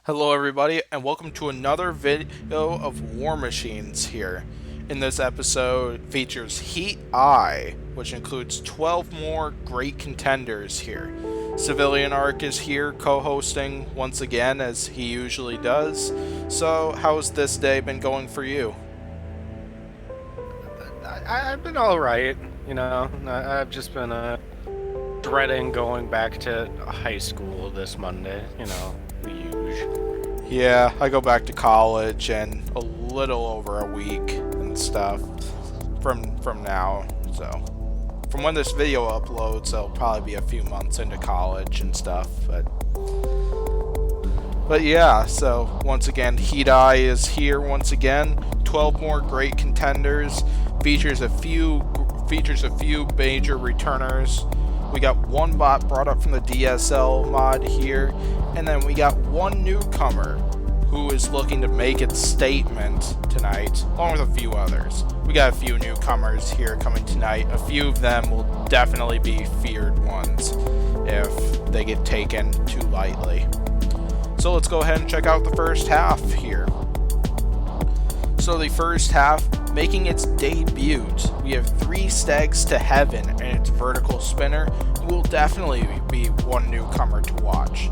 Hello everybody and welcome to another video of War Machines here. In this episode features Heat I, which includes 12 more great contenders here. Civilian Arc is here co-hosting once again as he usually does. So how's this day been going for you? I've been alright, I've just been dreading going back to high school this Monday, the usual. Yeah, I go back to college in a little over a week and stuff from now, so from when this video uploads it'll probably be a few months into college and stuff, but yeah, so once again Heat I is here once again. 12 more great contenders, features a few major returners. We got one bot brought up from the DSL mod here, and then we got one newcomer who is looking to make its statement tonight, along with a few others. We got a few newcomers here coming tonight. A few of them will definitely be feared ones if they get taken too lightly. So let's go ahead and check out the first half here. So the first half, making its debut, we have 3 Stags to Heaven and its vertical spinner, who will definitely be one newcomer to watch.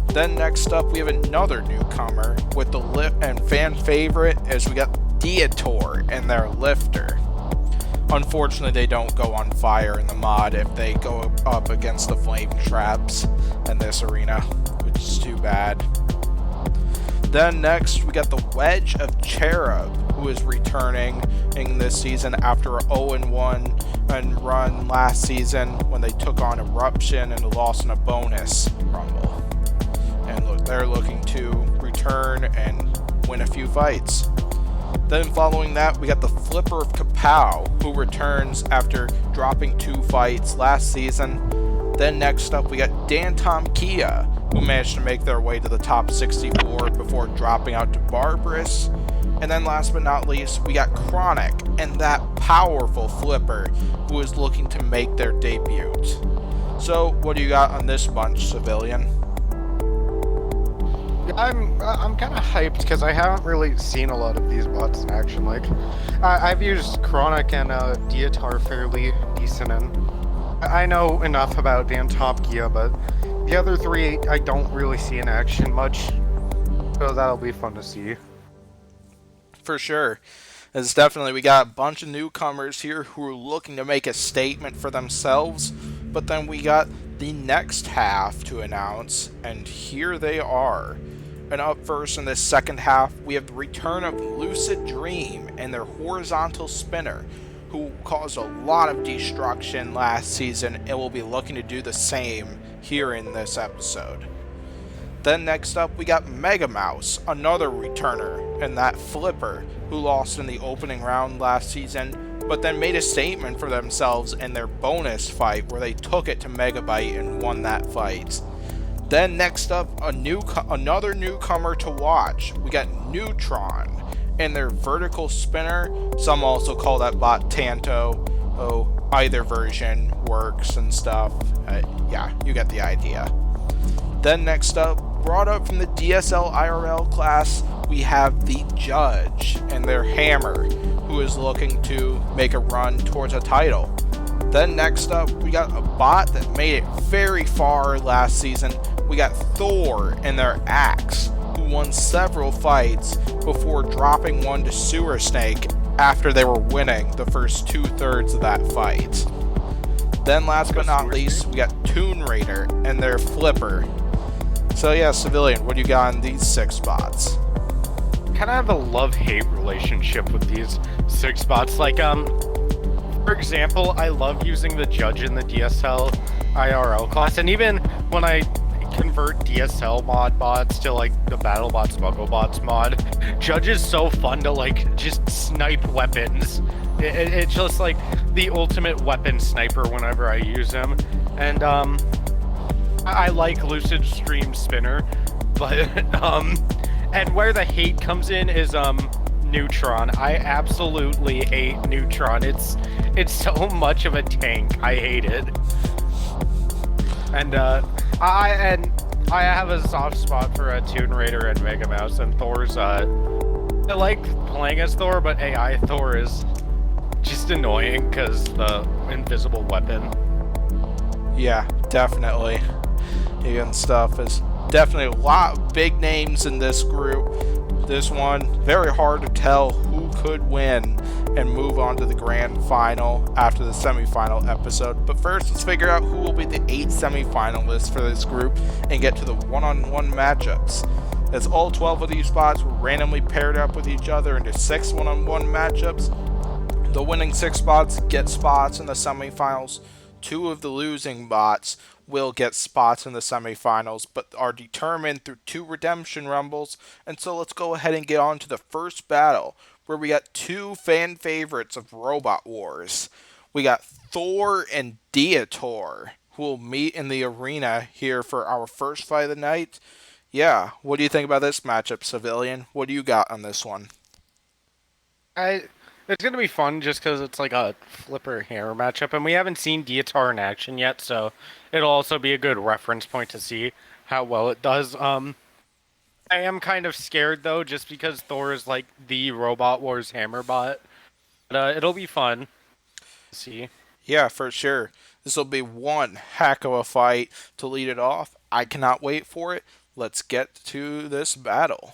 Then next up we have another newcomer with the lift and fan favorite as we got Diator and their lifter. Unfortunately they don't go on fire in the mod if they go up against the flame traps in this arena, which is too bad. Then next we got the Wedge of Cherub, who is returning in this season after a 0-1 and run last season when they took on Eruption and lost in a bonus rumble. And look, they're looking to return and win a few fights. Then following that, we got the Flipper of Kapow, who returns after dropping 2 fights last season. Then next up, we got Dantomkia, who managed to make their way to the top 64 before dropping out to Barbarous. And then last but not least, we got Chronic and that powerful Flipper who is looking to make their debut. So, what do you got on this bunch, Civilian? I'm kind of hyped because I haven't really seen a lot of these bots in action. Like, I've used Chronic and Diator fairly decent, and I know enough about Dantomkia, but the other 3 I don't really see in action much, so that'll be fun to see. For sure. It's definitely, we got a bunch of newcomers here who are looking to make a statement for themselves, but then we got the next half to announce, and here they are. And up first in this second half, we have the return of Lucid Dream and their horizontal spinner, who caused a lot of destruction last season and will be looking to do the same here in this episode. Then next up we got Mega Mouse, another returner, and that Flipper, who lost in the opening round last season, but then made a statement for themselves in their bonus fight where they took it to Megabyte and won that fight. Then next up, another newcomer to watch. We got Neutron and their vertical spinner. Some also call that bot Tanto. Oh, either version works and stuff. Yeah, you get the idea. Then next up, brought up from the DSL IRL class, we have the Judge and their Hammer, who is looking to make a run towards a title. Then next up, we got a bot that made it very far last season. We got Thor and their Axe, who won several fights before dropping one to Sewer Snake after they were winning the first 2/3 of that fight. Then last but not least, we got Toon Raider and their Flipper. So yeah, Civilian, what do you got on these 6 bots? Kind of have a love-hate relationship with these 6 bots. Like, for example, I love using the Judge in the DSL IRL class, and even when I convert DSL mod bots to like the BattleBots MuggleBots mod, Judge is so fun to like just snipe weapons. It's just like the ultimate weapon sniper whenever I use him. And I like Lucid Stream Spinner, but and where the hate comes in is Neutron. I absolutely hate Neutron. It's so much of a tank. I hate it. And I have a soft spot for a Toon Raider and Mega Mouse, and Thor's, I like playing as Thor, but AI Thor is just annoying because the invisible weapon. Yeah, definitely. And stuff is definitely a lot of big names in this group. This one, very hard to tell who could win and move on to the grand final after the semifinal episode. But first, let's figure out who will be the 8 semifinalists for this group and get to the one-on-one matchups. As all 12 of these spots were randomly paired up with each other into 6 one-on-one matchups. The winning 6 spots get spots in the semifinals. 2 of the losing bots will get spots in the semifinals, but are determined through 2 redemption rumbles. And so let's go ahead and get on to the first battle, where we got 2 fan favorites of Robot Wars. We got Thor and Diator, who will meet in the arena here for our first fight of the night. Yeah, what do you think about this matchup, Civilian? What do you got on this one? It's going to be fun just because it's like a flipper hammer matchup, and we haven't seen Diator in action yet, so it'll also be a good reference point to see how well it does. I am kind of scared, though, just because Thor is like the Robot Wars hammer bot. But it'll be fun to see. Yeah, for sure. This will be one heck of a fight to lead it off. I cannot wait for it. Let's get to this battle.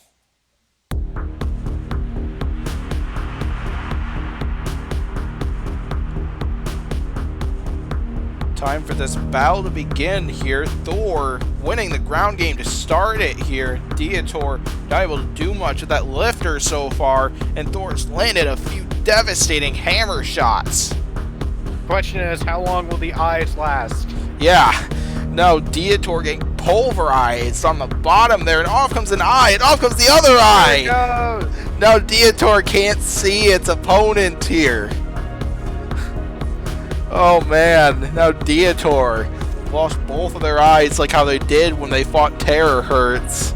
Time for this battle to begin here. Thor winning the ground game to start it here. Diator not able to do much with that lifter so far, and Thor's landed a few devastating hammer shots. Question is, how long will the eyes last? Yeah, no, Diator getting pulverized on the bottom there, and off comes an eye, and off comes the other eye. There it goes. Now Diator can't see its opponent here. Oh man, now Diator lost both of their eyes like how they did when they fought Terror Hertz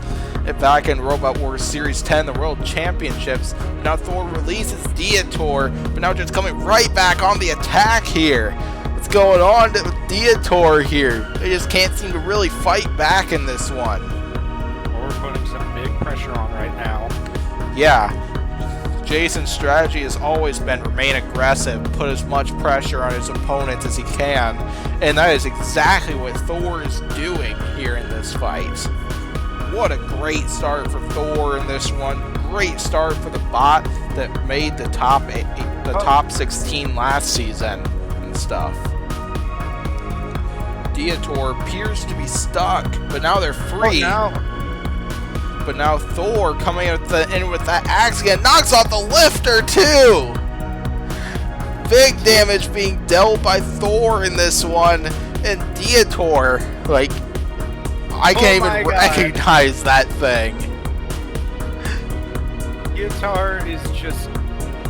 back in Robot Wars Series 10, the World Championships. Now Thor releases Diator, but now just coming right back on the attack here. What's going on with Diator here? They just can't seem to really fight back in this one. We're putting some big pressure on right now. Yeah. Jason's strategy has always been remain aggressive, put as much pressure on his opponents as he can, and that is exactly what Thor is doing here in this fight. What a great start for Thor in this one. Great start for the bot that made the top 16 last season and stuff. Diator appears to be stuck, but now they're free. But now Thor coming in with that axe again, knocks off the lifter too! Big damage being dealt by Thor in this one, and Diator, like, I can't even recognize that thing. Diator is just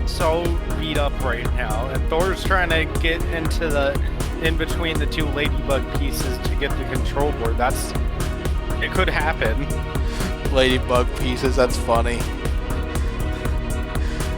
so beat up right now, and Thor's trying to get into in between the 2 ladybug pieces to get the control board. It could happen. Ladybug pieces, that's funny.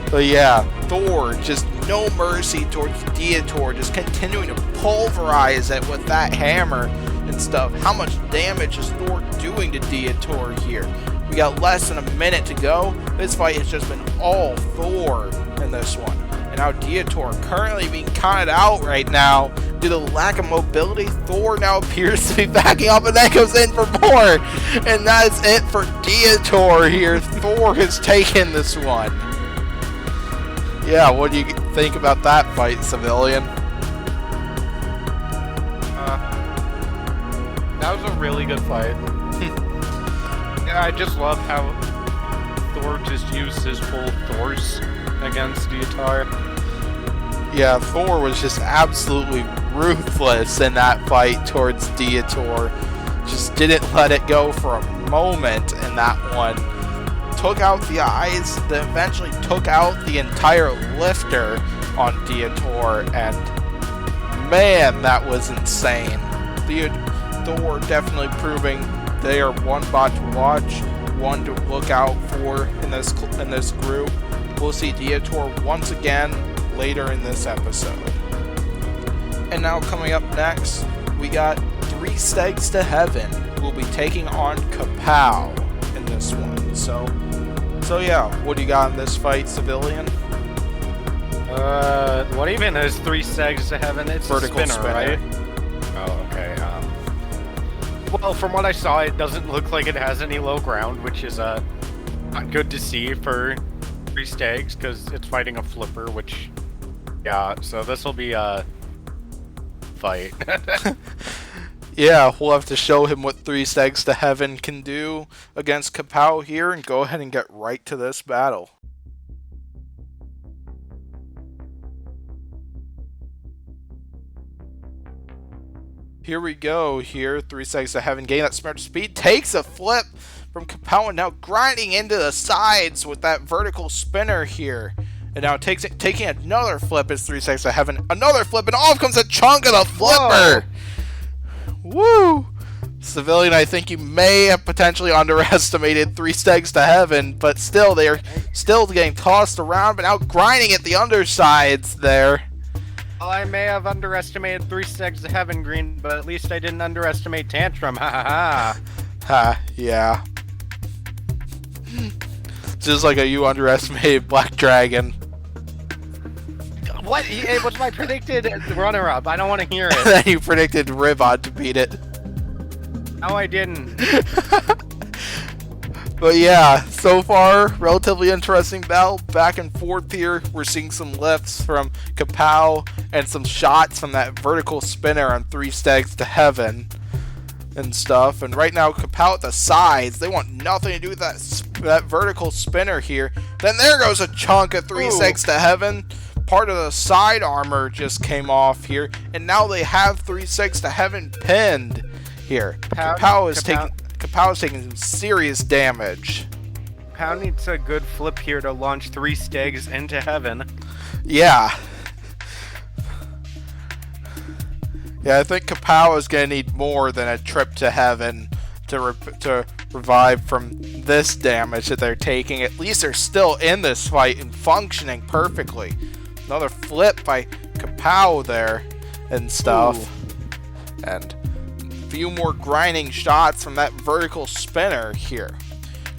But yeah, Thor, just no mercy towards Diator, just continuing to pulverize it with that hammer and stuff. How much damage is Thor doing to Diator here? We got less than a minute to go. This fight has just been all Thor in this one. And now Diator currently being counted out right now due to lack of mobility. Thor now appears to be backing up, and then goes in for more. And that is it for Diator here. Thor has taken this one. Yeah, what do you think about that fight, Civilian? That was a really good fight. Yeah, I just love how Thor just used his full force against Diator. Yeah, Thor was just absolutely ruthless in that fight towards Diator. Just didn't let it go for a moment in that one. Took out the eyes, then eventually took out the entire lifter on Diator, and man, that was insane. Thor definitely proving they are one bot to watch, one to look out for in this group. We'll see Diator once again later in this episode. And now coming up next, we got 3 Stegs to Heaven will be taking on Kapow in this one. So yeah, what do you got in this fight, Civilian? What even is 3 Stegs to Heaven? It's Vertical a spinner, right? Oh, okay. Well, from what I saw, it doesn't look like it has any low ground, which is not good to see for 3 Stegs, because it's fighting a flipper, which, yeah, so this will be a fight. Yeah, we'll have to show him what 3 Stegs to Heaven can do against Kapow here, and go ahead and get right to this battle. Here we go here, 3 Stegs to Heaven, getting that smart speed, takes a flip from Kapow, and now grinding into the sides with that vertical spinner here. And now taking another flip is 3 Stegs to Heaven, another flip, and off comes a chunk of the flipper! Woo! Civilian, I think you may have potentially underestimated 3 Stegs to Heaven, but still, they are still getting tossed around, but now grinding at the undersides there. Well, I may have underestimated 3 Stegs to Heaven, Green, but at least I didn't underestimate Tantrum. Ha ha ha. Ha, yeah. Just like you underestimated Black Dragon. What? It was my predicted runner-up. I don't want to hear it. Then you predicted Ribot to beat it. No, I didn't. But yeah, so far, relatively interesting battle. Back and forth here. We're seeing some lifts from Kapow and some shots from that vertical spinner on 3 Stegs to Heaven and stuff. And right now, Kapow at the sides, they want nothing to do with that vertical spinner here. Then there goes a chunk of 3 Stegs to Heaven. Part of the side armor just came off here, and now they have 3 Stegs to Heaven pinned here. Kapow is taking some serious damage. Kapow needs a good flip here to launch 3 Stegs into Heaven. Yeah. Yeah, I think Kapow is going to need more than a trip to Heaven to revive from this damage that they're taking. At least they're still in this fight and functioning perfectly. Another flip by Kapow there and stuff. Ooh. And a few more grinding shots from that vertical spinner here.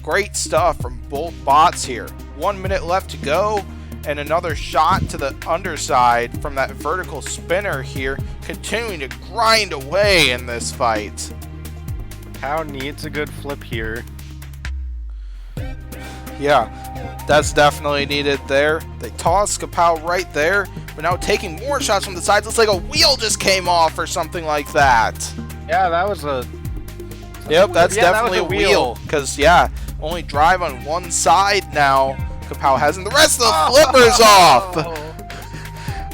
Great stuff from both bots here. 1 minute left to go, and another shot to the underside from that vertical spinner here, continuing to grind away in this fight. Kapow needs a good flip here. Yeah, that's definitely needed there. They toss Kapow right there, but now taking more shots from the sides. Looks like a wheel just came off or something like that. Yeah, that was a... Yep, that's definitely a wheel. Because, yeah, only drive on one side now Kapow has, and the rest of the flippers off.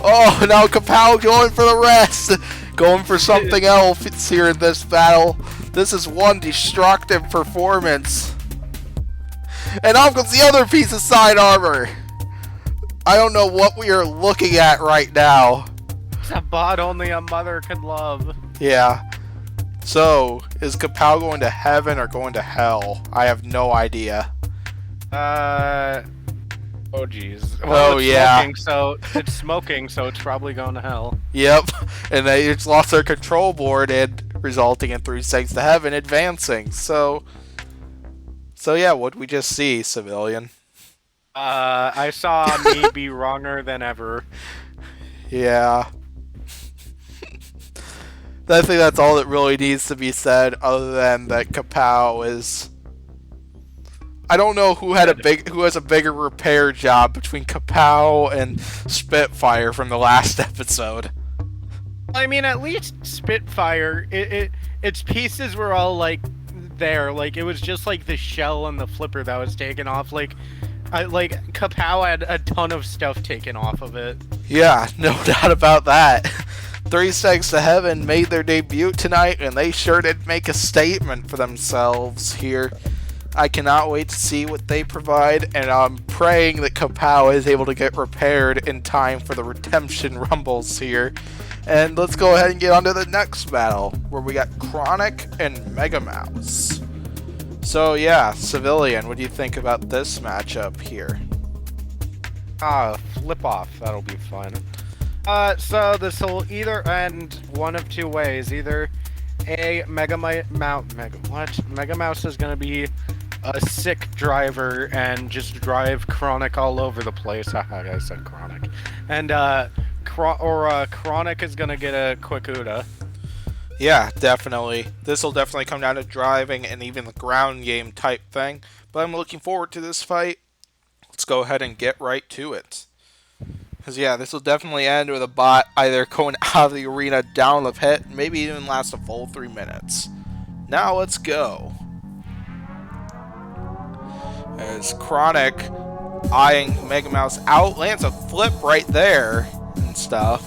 Oh, now Kapow going for the rest. Going for something else here in this battle. This is one destructive performance. And off comes the other piece of side armor. I don't know what we are looking at right now. It's a bot only a mother could love. Yeah. So, is Kapow going to Heaven or going to Hell? I have no idea. Oh geez. Well, yeah. It's smoking, so it's probably going to Hell. Yep. And they just lost their control board, and resulting in 3 Stegs to Heaven advancing. So yeah, what we just see, Civilian? I saw me be wronger than ever. Yeah. I think that's all that really needs to be said, other than that Kapow is... I don't know who has a bigger repair job between Kapow and Spitfire from the last episode. I mean, at least Spitfire, its pieces were all like there. Like, it was just like the shell and the flipper that was taken off. Like Kapow had a ton of stuff taken off of it. Yeah, no doubt about that. 3 Stegs to Heaven made their debut tonight, and they sure did make a statement for themselves here. I cannot wait to see what they provide, and I'm praying that Kapow is able to get repaired in time for the Redemption Rumbles here. And let's go ahead and get on to the next battle, where we got Chronic and Mega Mouse. So yeah, Civilian, what do you think about this matchup here? Flip off, that'll be fun. So this will either end one of two ways. Either Mega Mouse is gonna be a sick driver and just drive Chronic all over the place. Haha, I said Chronic. And Chronic is gonna get a quick Uda. Yeah, definitely. This will definitely come down to driving and even the ground game type thing. But I'm looking forward to this fight. Let's go ahead and get right to it. Because, yeah, this will definitely end with a bot either going out of the arena down the pit, maybe even last a full 3 minutes. Now let's go. As Chronic eyeing Mega Mouse out, lands a flip right there and stuff.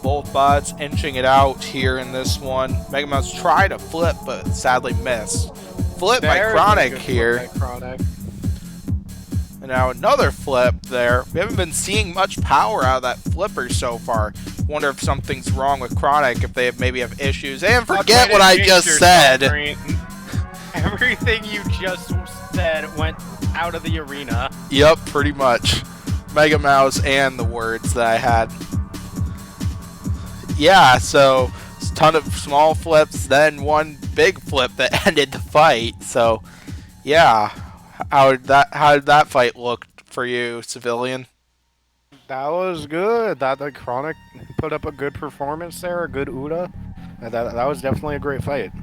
Both bots inching it out here in this one. Mega Mouse tried to flip, but sadly missed. Flip by Chronic here. And now another flip there. We haven't been seeing much power out of that flipper so far. Wonder if something's wrong with Chronic, if they maybe have issues. And forget what I just said. Everything you just said went out of the arena. Yep, pretty much. Mega Mouse and the words that I had. Yeah, so a ton of small flips, then one big flip that ended the fight. So, yeah, how did that fight look for you, Civilian? That was good. That the Chronic put up a good performance there, a good Uda. That was definitely a great fight.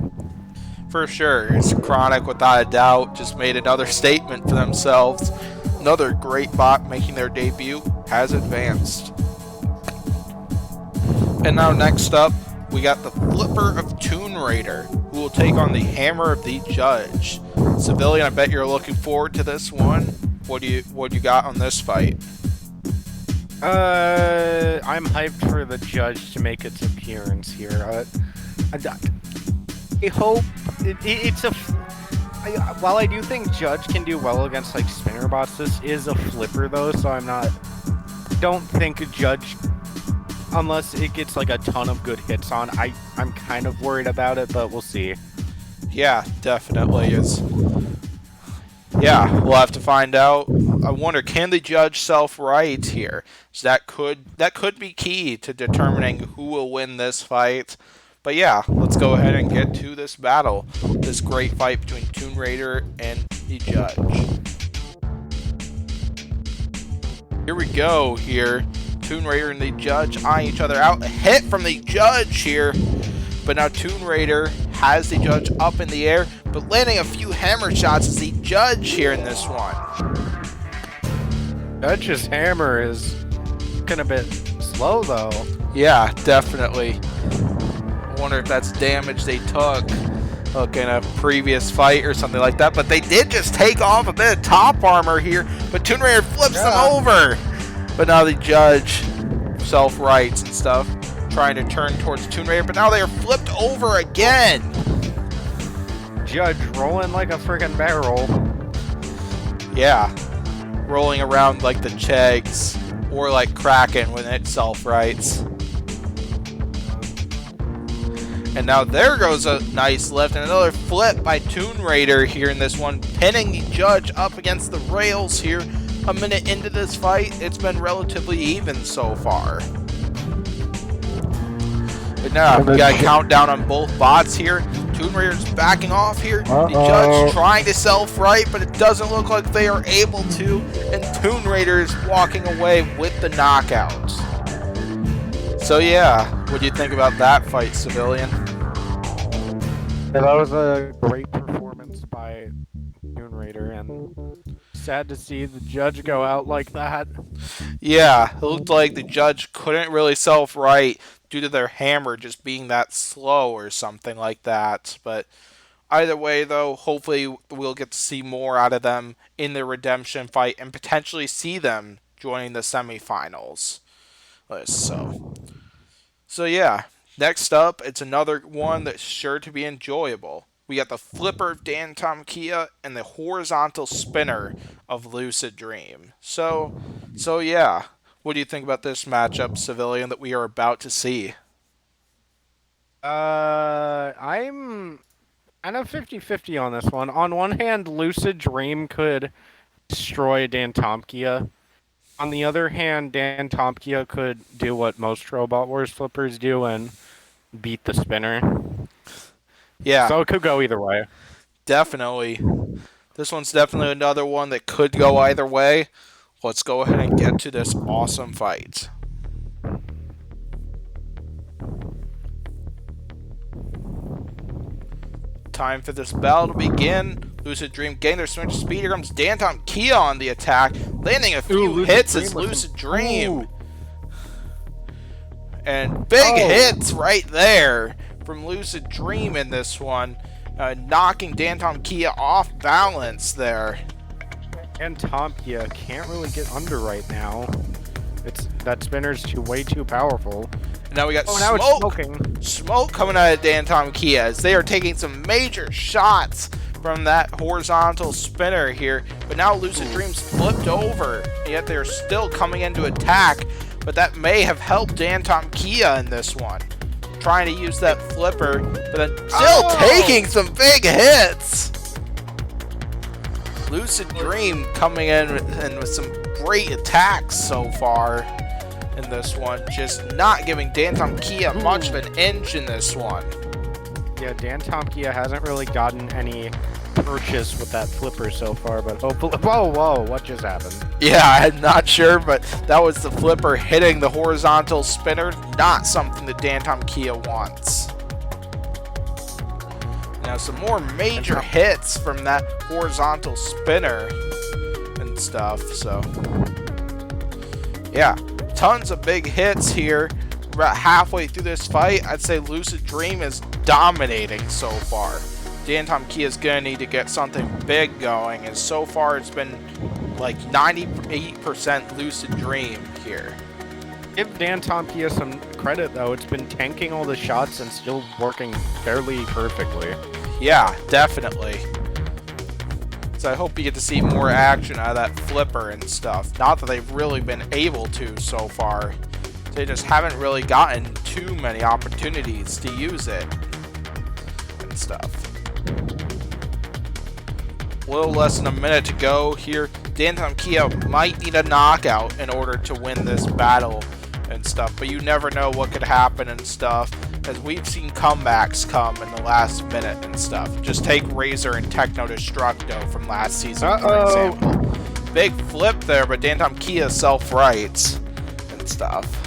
For sure, it's Chronic without a doubt just made another statement for themselves. Another great bot making their debut has advanced. And now next up, we got the Flipper of Toon Raider, who will take on the Hammer of the Judge. Civilian, I bet you're looking forward to this one. What do you got on this fight? I'm hyped for the Judge to make its appearance here. I hope it's a. While I do think Judge can do well against like spinner bots, this is a flipper though, so don't think Judge, unless it gets like a ton of good hits on. I'm kind of worried about it, but we'll see. Yeah, definitely is. Yeah, we'll have to find out. I wonder, can the Judge self-right here? So that could be key to determining who will win this fight. But yeah, let's go ahead and get to this battle. This great fight between Toon Raider and the Judge. Here we go here. Toon Raider and the Judge eyeing each other out. A hit from the Judge here. But now Toon Raider has the Judge up in the air, but landing a few hammer shots as the Judge here in this one. Judge's hammer is looking a bit slow though. Yeah, definitely. I wonder if that's damage they took in a previous fight or something like that. But they did just take off a bit of top armor here, but Toon Raider flips them over. But now the Judge self-rights and stuff, trying to turn towards Toon Raider, but now they are flipped over again. Judge rolling like a freaking barrel. Yeah, rolling around like the Chegs, or like Kraken when it self-rights. And now there goes a nice lift and another flip by Toon Raider here in this one, pinning the Judge up against the rails here. A minute into this fight, it's been relatively even so far. But now we got a countdown on both bots here. Toon Raider's backing off here. The Judge trying to self-right, but it doesn't look like they are able to. And Toon Raider is walking away with the knockout. So yeah, what do you think about that fight, Civilian? Yeah, that was a great performance by Toon Raider, and sad to see the Judge go out like that. Yeah, it looked like the Judge couldn't really self-right due to their hammer just being that slow or something like that. But either way, though, hopefully we'll get to see more out of them in their redemption fight and potentially see them joining the semifinals. So yeah, next up, it's another one that's sure to be enjoyable. We got the Flipper of Dantomkia and the Horizontal Spinner of Lucid Dream. So yeah, what do you think about this matchup, Civilian, that we are about to see? I'm kind of 50-50 on this one. On one hand, Lucid Dream could destroy Dantomkia. On the other hand, Dantomkia could do what most Robot Wars flippers do and beat the spinner. Yeah, So it could go either way. definitely. This one's definitely another one that could go either way. Let's go ahead and get to this awesome fight. Time for this battle to begin. Lucid Dream getting their switch speed. Here comes Dantomkia on the attack, landing a few hits as Lucid Dream. And big hits right there from Lucid Dream in this one, knocking Dantomkia off balance there. Dantomkia can't really get under right now. That spinner's way too powerful. Now we got now it's smoking. Smoke coming out of Dantomkia as they are taking some major shots from that horizontal spinner here. But now Lucid Dream's flipped over, yet they're still coming into attack. But that may have helped Dantomkia in this one. Trying to use that flipper, but then still taking some big hits. Lucid Dream coming in with some great attacks so far in this one, just not giving Dantomkia much of an inch in this one. Yeah, Dantomkia hasn't really gotten any purchase with that flipper so far, but hopefully... Whoa, what just happened? Yeah, I'm not sure, but that was the flipper hitting the horizontal spinner, not something that Dantomkia wants. Now some more major hits from that horizontal spinner and stuff, so... yeah, tons of big hits here. About halfway through this fight, I'd say Lucid Dream is dominating so far. Dantomkia is going to need to get something big going, and so far it's been like 98% Lucid Dream here. Give Dantomkia some credit, though. It's been tanking all the shots and still working fairly perfectly. Yeah, definitely. So I hope you get to see more action out of that flipper and stuff. Not that they've really been able to so far. They just haven't really gotten too many opportunities to use it and stuff. A little less than a minute to go here. Dantomkia might need a knockout in order to win this battle and stuff, but you never know what could happen and stuff, as we've seen comebacks come in the last minute and stuff. Just take Razor and Techno Destructo from last season, for example. Big flip there, but Dantomkia self-rights and stuff.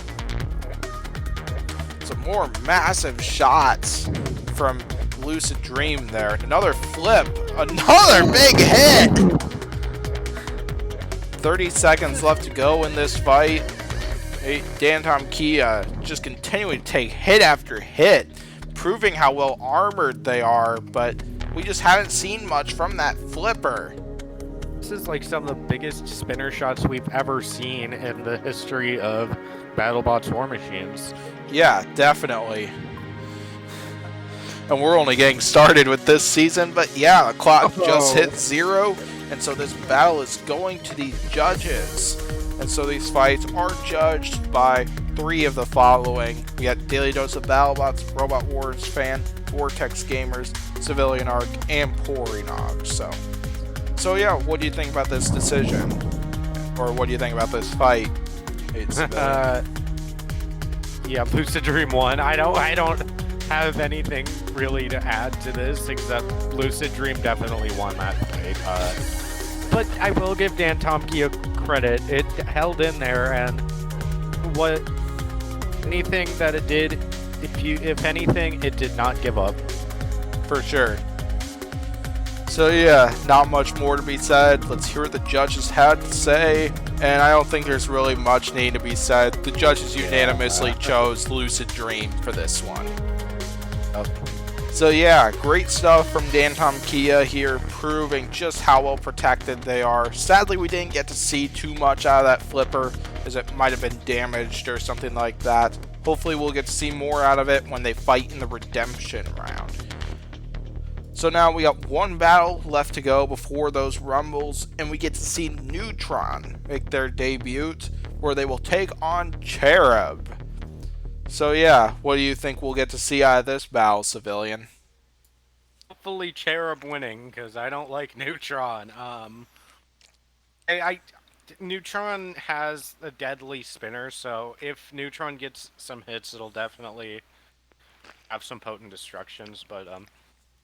Some more massive shots from Lucid Dream there. Another flip. Another big hit! 30 seconds left to go in this fight. Dantomkia just continuing to take hit after hit, proving how well armored they are, but we just haven't seen much from that flipper. This is like some of the biggest spinner shots we've ever seen in the history of BattleBots War Machines. Yeah, definitely. And we're only getting started with this season, but yeah, the clock just hit 0, and so this battle is going to these judges. And so these fights are judged by 3 of the following. We got Daily Dose of BattleBots, Robot Wars Fan, Vortex Gamers, Civilian Arc, and Porinog. So yeah, what do you think about this decision? Or what do you think about this fight? Yeah, Lucid Dream won. I don't have anything really to add to this, except Lucid Dream definitely won that fight. But I will give Dantomkia credit. It held in there, and anything that it did, if anything, it did not give up. For sure. So yeah, not much more to be said. Let's hear what the judges had to say. And I don't think there's really much need to be said. The judges unanimously chose Lucid Dream for this one. So yeah, great stuff from Dantomkia here, proving just how well protected they are. Sadly, we didn't get to see too much out of that flipper, as it might have been damaged or something like that. Hopefully we'll get to see more out of it when they fight in the redemption round. So now we got one battle left to go before those rumbles, and we get to see Neutron make their debut, where they will take on Cherub. So yeah, what do you think we'll get to see out of this battle, Civilian? Hopefully Cherub winning, because I don't like Neutron. Neutron has a deadly spinner, so if Neutron gets some hits, it'll definitely have some potent destructions, but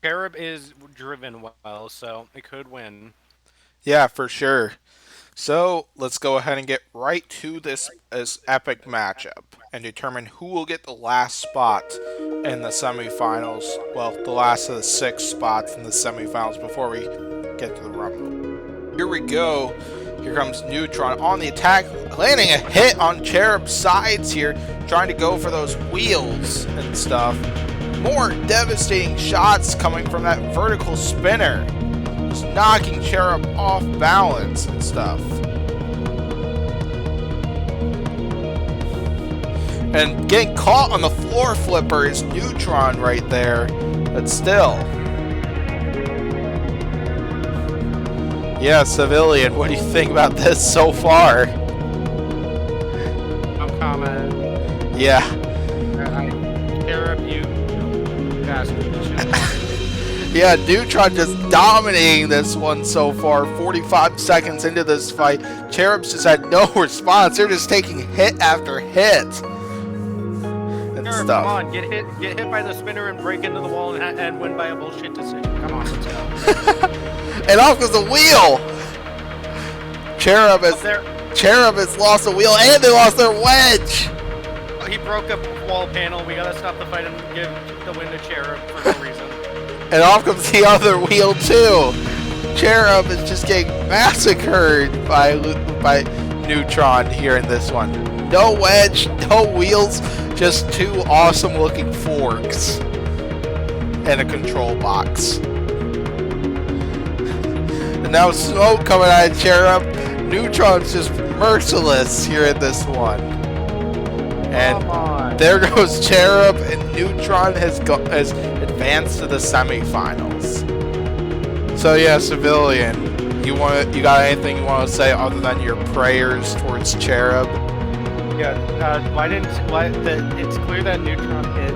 Cherub is driven well, so it could win. Yeah, for sure. So let's go ahead and get right to this epic matchup and determine who will get the last spot in the semifinals. Well, the last of the 6 spots in the semifinals before we get to the Rumble. Here we go. Here comes Neutron on the attack, landing a hit on Cherub's sides here, trying to go for those wheels and stuff. More devastating shots coming from that vertical spinner. Just knocking Cherub off balance and stuff. And getting caught on the floor flipper is Neutron right there. But still. Yeah, Civilian, what do you think about this so far? No comment. Yeah. Cherub, you bastard. Yeah, Neutron just dominating this one so far. 45 seconds into this fight. Cherubs just had no response. They're just taking hit after hit. And Cherub, stuff. come on, get hit by the spinner and break into the wall and win by a bullshit decision. Come on, let's go. And off goes the wheel! Cherub has lost a wheel and they lost their wedge! He broke a wall panel. We gotta stop the fight and give the win to Cherub for no reason. And off comes the other wheel too! Cherub is just getting massacred by Neutron here in this one. No wedge, no wheels, just 2 awesome looking forks. And a control box. And now smoke coming out of Cherub. Neutron's just merciless here in this one. And there goes Cherub, and Neutron has advanced to the semifinals. So yeah, Civilian, you got anything you want to say other than your prayers towards Cherub? Yeah. It's clear that Neutron hit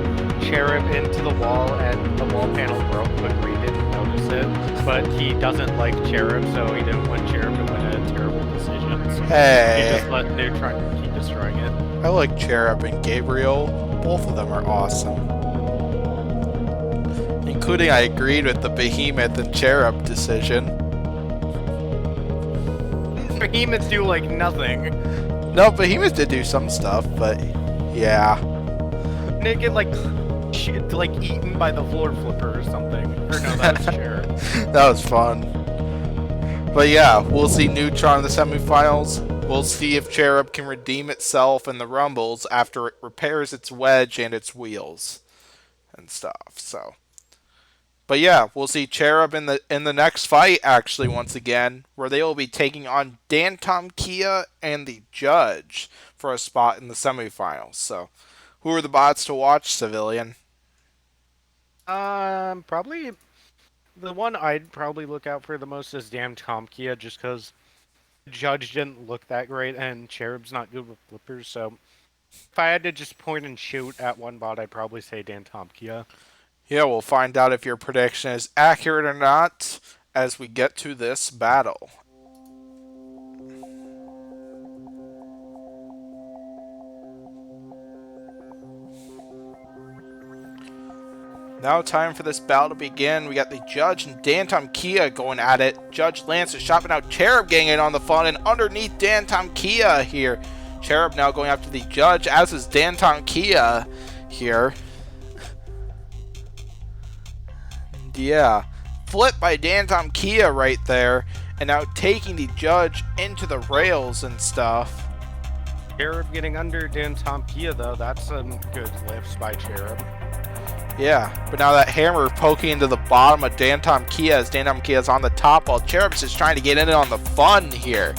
Cherub into the wall, and the wall panel broke, but we didn't notice it. But he doesn't like Cherub, so he didn't want Cherub to win a terrible decision. So Hey. he just let Neutron keep destroying it. I like Cherub and Gabriel. Both of them are awesome. Including I agreed with the Behemoth and Cherub decision. Behemoths do like nothing. No, Behemoth did do some stuff, but yeah. They get like eaten by the floor flipper or something. Or no, that's Cherub. That was fun. But yeah, we'll see Neutron in the semifinals. We'll see if Cherub can redeem itself in the Rumbles after it repairs its wedge and its wheels and stuff. So, but yeah, we'll see Cherub in the next fight actually once again, where they will be taking on Dantomkia and the Judge for a spot in the semifinals. So, who are the bots to watch, Civilian? Probably the one I'd probably look out for the most is Dantomkia, just because Judge didn't look that great and Cherub's not good with flippers. So if I had to just point and shoot at one bot, I'd probably say Dantomkia. Yeah, we'll find out if your prediction is accurate or not as we get to this battle. Now time for this battle to begin. We got the Judge and Dantomkia going at it. Judge lands a shot, but now Cherub getting in on the fun and underneath Dantomkia here. Cherub now going after the Judge, as is Dantomkia here. Yeah. Flip by Dantomkia right there. And now taking the Judge into the rails and stuff. Cherub getting under Dantomkia, though. That's some good lifts by Cherub. Yeah, but now that hammer poking into the bottom of Dantomkia as Dantomkia's on the top while Cherub's just trying to get in on the fun here.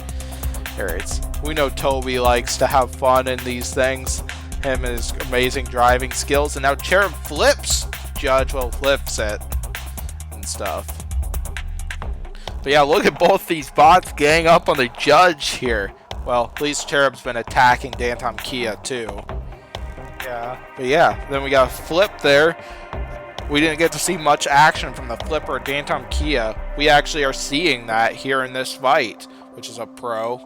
Alright, we know Toby likes to have fun in these things. Him and his amazing driving skills. And now Cherub flips Judge, well, flips it and stuff. But yeah, look at both these bots gang up on the Judge here. Well, at least Cherub's been attacking Dantomkia too. Yeah. But yeah, then we got a flip there. We didn't get to see much action from the flipper Dantomkia. We actually are seeing that here in this fight, which is a pro.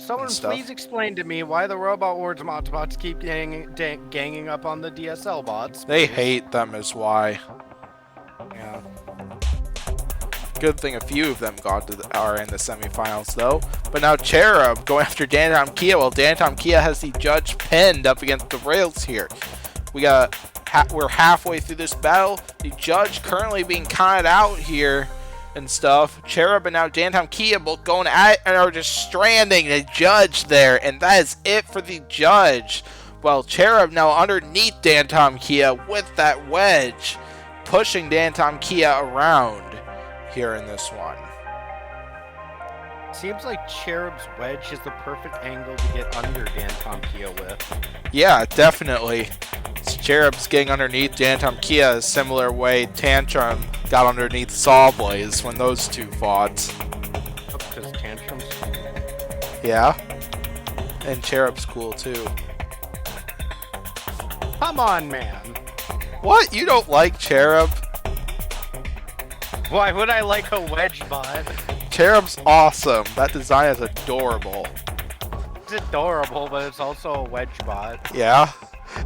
Someone stuff. please explain to me why the Robot Wars bots keep ganging up on the DSL bots. They hate them is why. Yeah. Good thing a few of them are in the semifinals, though. But now Cherub going after Dantomkia. Well, Dantomkia has the judge pinned up against the rails here. We're halfway through this battle. The judge currently being counted out here and stuff. Cherub and now Dantomkia both going at it and are just stranding the judge there. And that is it for the judge. Well, Cherub now underneath Dantomkia with that wedge, pushing Dantomkia around here in this one. Seems like Cherub's wedge is the perfect angle to get under Dantomkia with. Yeah, definitely. Cherub's getting underneath Dantomkia a similar way Tantrum got underneath Sawblaze when those two fought. Because Tantrum's... Yeah. And Cherub's cool too. Come on, man. What? You don't like Cherub? Why would I like a wedge bot? Cherub's awesome. That design is adorable. It's adorable, but it's also a wedge bot. Yeah.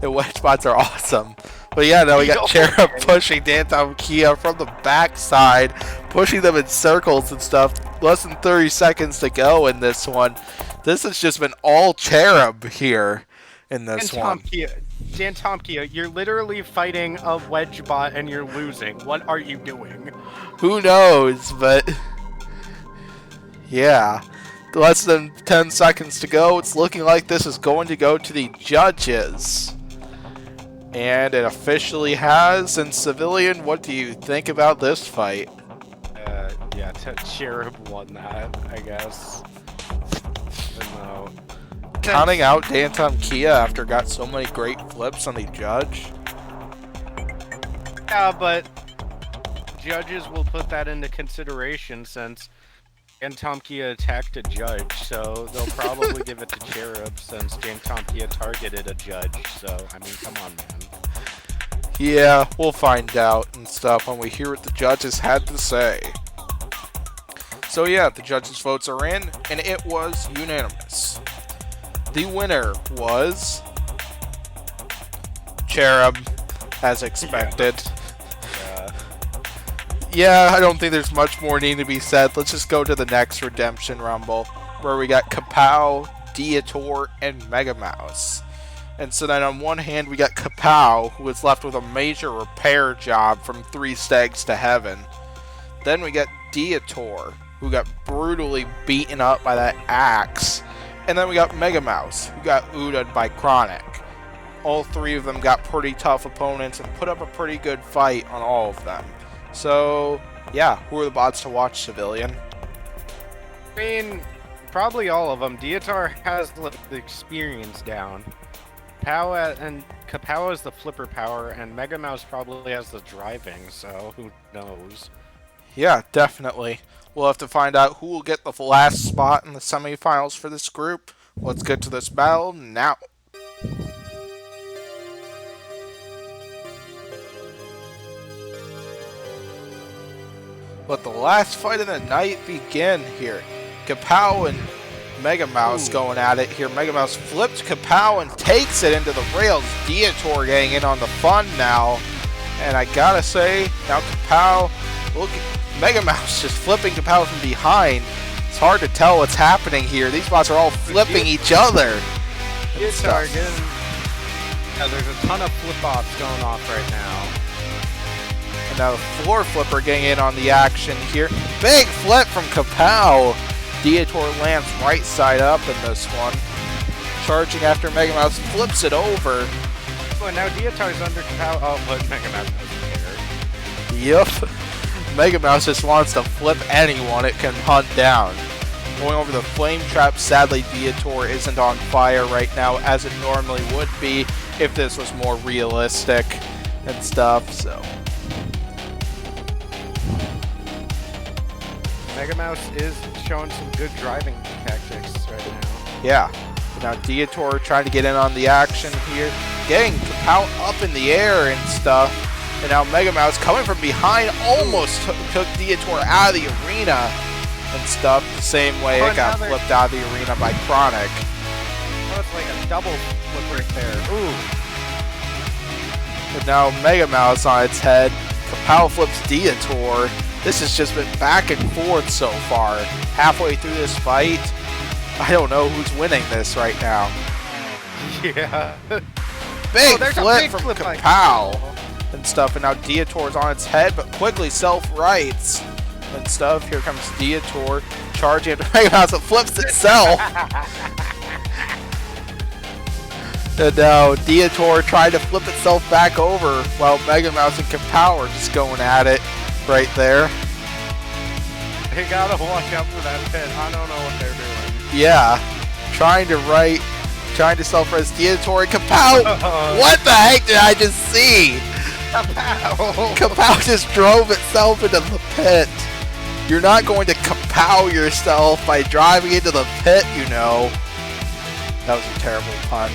The wedge bots are awesome. But yeah, now we got Cherub pushing Dantomkia from the backside, pushing them in circles and stuff. Less than 30 seconds to go in this one. This has just been all Cherub here in this one. Dantomkia, you're literally fighting a wedge bot and you're losing. What are you doing? Who knows, but yeah. Less than 10 seconds to go. It's looking like this is going to go to the judges. And it officially has. And Civilian, what do you think about this fight? Yeah, Cherub won that, I guess. No. Counting out Dantomkia after got so many great flips on the judge. Yeah, but judges will put that into consideration since Dantomkia attacked a judge, so they'll probably give it to Cherub since Dantomkia targeted a judge. So, I mean, come on, man. Yeah, we'll find out and stuff when we hear what the judges had to say. So yeah, the judges' votes are in, and it was unanimous. The winner was Cherub, as expected. Yeah, I don't think there's much more need to be said. Let's just go to the next Redemption Rumble, where we got Kapow, Diator, and Mega Mouse. And so then on one hand, we got Kapow, who was left with a major repair job from 3 Stags to Heaven. Then we got Diator, who got brutally beaten up by that axe. And then we got Mega Mouse, who got Uda'd by Chronic. All 3 of them got pretty tough opponents and put up a pretty good fight on all of them. So, yeah, who are the bots to watch, Civilian? I mean, probably all of them. Diator has the experience down. Kapow has the flipper power, and Mega Mouse probably has the driving, so who knows? Yeah, definitely. We'll have to find out who will get the last spot in the semifinals for this group. Let's get to this battle now. Let the last fight of the night begin here. Kapow and Mega Mouse going at it here. Mega Mouse flips Kapow and takes it into the rails. Diator getting in on the fun now. And I gotta say, now Kapow, look at Mega Mouse just flipping Kapow from behind. It's hard to tell what's happening here. These bots are all flipping each other. Diator again. Yeah, there's a ton of flip-offs going off right now. And now the floor flipper getting in on the action here. Big flip from Kapow. Diator lands right side up in this one. Charging after Mega Mouse flips it over. Oh, and now Diator's under Kapow. Oh, but Mega Mouse doesn't care. Yep. Mega Mouse just wants to flip anyone it can hunt down. Going over the flame trap, sadly Diator isn't on fire right now as it normally would be if this was more realistic and stuff, so. Mega Mouse is showing some good driving tactics right now. Yeah. Now Diator trying to get in on the action here. Getting Kapow up in the air and stuff. And now Mega Mouse coming from behind almost took Diator out of the arena. and stuff. The same way it got flipped out of the arena by Chronic. Oh, it's like a double flip right there. Ooh. And now Mega Mouse on its head. Kapow flips Diator. This has just been back and forth so far. Halfway through this fight, I don't know who's winning this right now. Yeah. Big flip from Kapow and stuff, and now Diator's on its head, but quickly self-rights and stuff. Here comes Diator charging into Mega Mouse. It flips itself. And now Diator tried to flip itself back over while Mega Mouse and Kapow are just going at it right there. They gotta watch out for that pin. I don't know what they're doing. Yeah. Trying to self-res Diator and Kapow. What the heck did I just see? Kapow. Kapow just drove itself into the pit. You're not going to Kapow yourself by driving into the pit, you know. That was a terrible pun.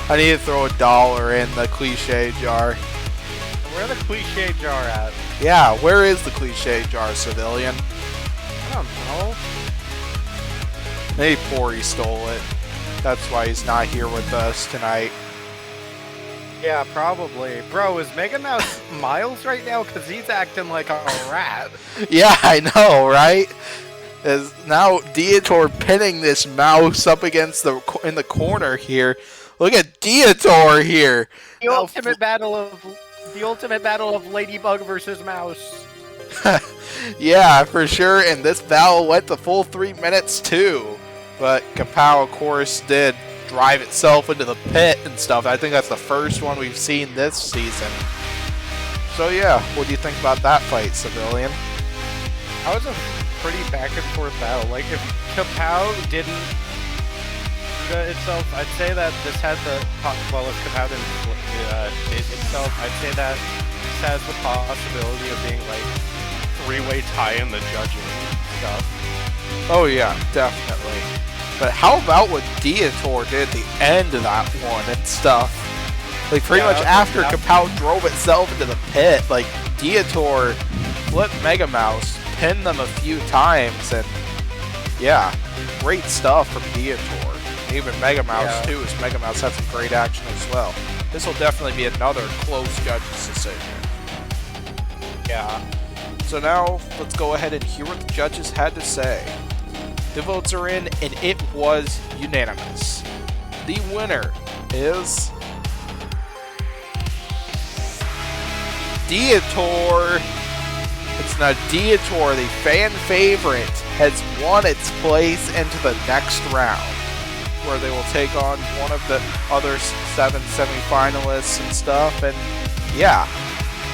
I need to throw $1 in the cliche jar. Where's the cliche jar at? Yeah, where is the cliche jar, Civilian? I don't know. Maybe Pori stole it. That's why he's not here with us tonight. Yeah, probably. Bro, is Mega Mouse Miles right now? Because he's acting like a rat. Yeah, I know, right? Is now Diator pinning this mouse up against in the corner here. Look at Diator here. The ultimate battle of Ladybug versus Mouse. Yeah, for sure. And this battle went the full 3 minutes too. But Kapow, of course, did drive itself into the pit and stuff. I think that's the first one we've seen this season. So yeah, what do you think about that fight, Civilian? That was a pretty back and forth battle. Like, if Kapow didn't itself, I'd say that this had the well, if Kapow didn't it itself, I'd say that this has the possibility of being like three-way tie in the judging stuff. Oh yeah, definitely. But how about what Diator did at the end of that one and stuff? Like pretty much after Kapow drove itself into the pit, like Diator flipped Mega Mouse, pinned them a few times, and yeah, great stuff from Diator. Even Mega Mouse too, as Mega Mouse had some great action as well. This will definitely be another close judge's decision. Yeah. So now, let's go ahead and hear what the judges had to say. The votes are in, and it was unanimous. The winner is Diator. It's now Diator, the fan favorite, has won its place into the next round, where they will take on one of the other 7 semifinalists and stuff. And yeah,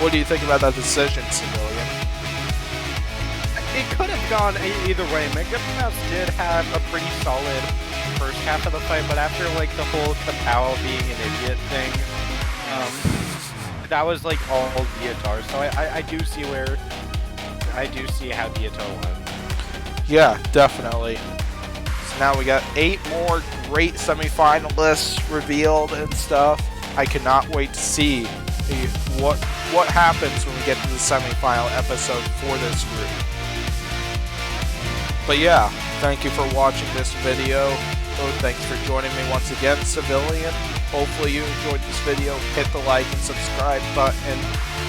what do you think about that decision, Civilian? It could have gone either way. Mega Mouse did have a pretty solid first half of the fight, but after like the whole Kapow being an idiot thing, that was like all Diator. So I do see how Diator won. Yeah, definitely. So now we got 8 more great semifinalists revealed and stuff. I cannot wait to see what happens when we get to the semifinal episode for this group. But yeah, thank you for watching this video. Thanks for joining me once again, Civilian. Hopefully you enjoyed this video. Hit the like and subscribe button,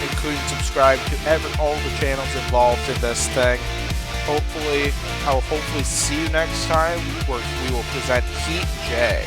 including subscribe to all the channels involved in this thing. I'll hopefully see you next time, where we will present Heat J.